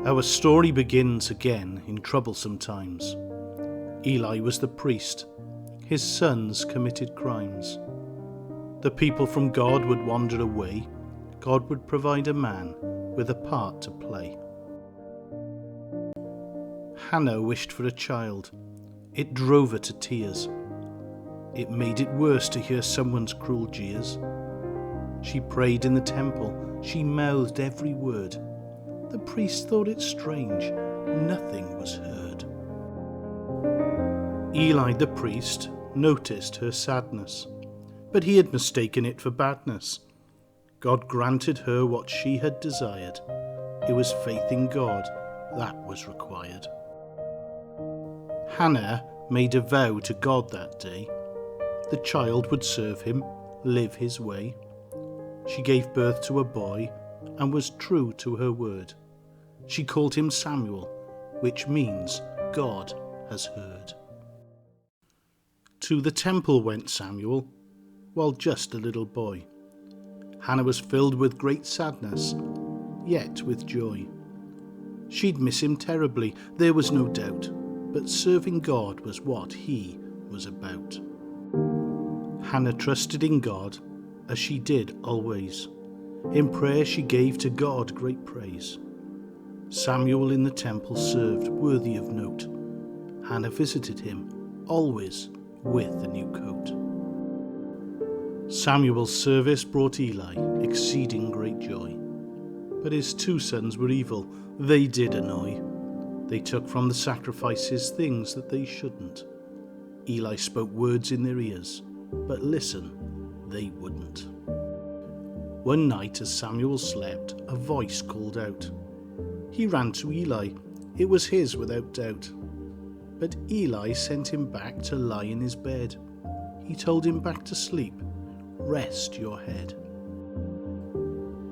Our story begins again in troublesome times. Eli was the priest. His sons committed crimes. The people from God would wander away. God would provide a man with a part to play. Hannah wished for a child. It drove her to tears. It made it worse to hear someone's cruel jeers. She prayed in the temple. She mouthed every word. The priest thought it strange. Nothing was heard. Eli the priest noticed her sadness, but he had mistaken it for badness. God granted her what she had desired. It was faith in God that was required. Hannah made a vow to God that day. The child would serve him, live his way. She gave birth to a boy and was true to her word. She called him Samuel, which means God has heard. To the temple went Samuel, while just a little boy. Hannah was filled with great sadness, yet with joy. She'd miss him terribly, there was no doubt, but serving God was what he was about. Hannah trusted in God, as she did always. In prayer she gave to God great praise. Samuel in the temple served, worthy of note. Hannah visited him, always with a new coat. Samuel's service brought Eli exceeding great joy. But his 2 sons were evil, they did annoy. They took from the sacrifices things that they shouldn't. Eli spoke words in their ears, but listen, they wouldn't. One night as Samuel slept, a voice called out. He ran to Eli, it was his without doubt. But Eli sent him back to lie in his bed. He told him back to sleep, rest your head.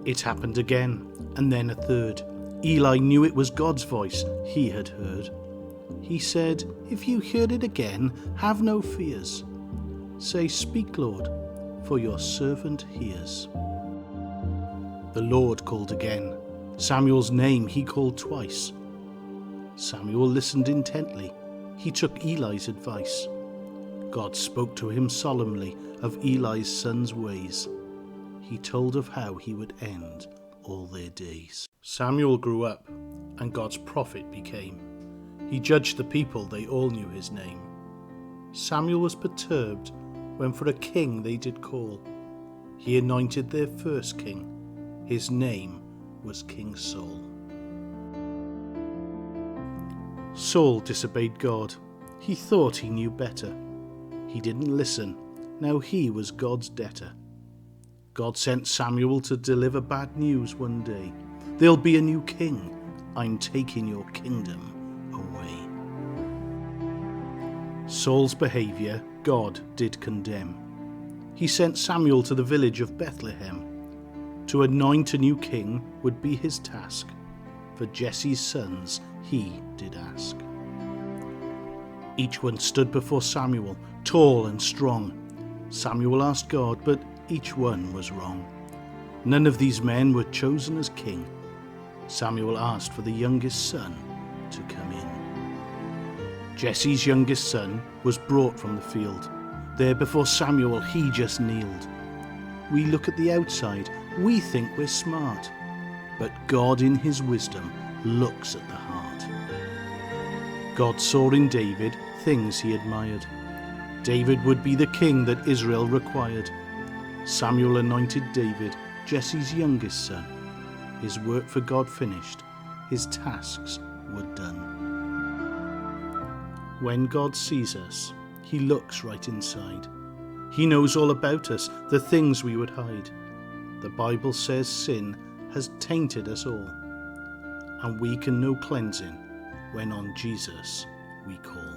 It happened again, and then a third. Eli knew it was God's voice he had heard. He said, if you hear it again, have no fears. Say, speak, Lord, for your servant hears. The Lord called again. Samuel's name he called twice. Samuel listened intently. He took Eli's advice. God spoke to him solemnly of Eli's sons' ways. He told of how he would end all their days. Samuel grew up, and God's prophet became. He judged the people, they all knew his name. Samuel was perturbed when for a king they did call. He anointed their first king. His name was King Saul. Saul disobeyed God. He thought he knew better. He didn't listen. Now he was God's debtor. God sent Samuel to deliver bad news one day. There'll be a new king. I'm taking your kingdom away. Saul's behaviour God did condemn. He sent Samuel to the village of Bethlehem. To anoint a new king would be his task. For Jesse's sons he did ask. Each one stood before Samuel, tall and strong. Samuel asked God, but each one was wrong. None of these men were chosen as king. Samuel asked for the youngest son to come in. Jesse's youngest son was brought from the field. There before Samuel he just kneeled. We look at the outside, we think we're smart, but God in his wisdom looks at the heart. God saw in David things he admired. David would be the king that Israel required. Samuel anointed David, Jesse's youngest son. His work for God finished, his tasks were done. When God sees us, he looks right inside. He knows all about us, the things we would hide. The Bible says sin has tainted us all, and we can know cleansing when on Jesus we call.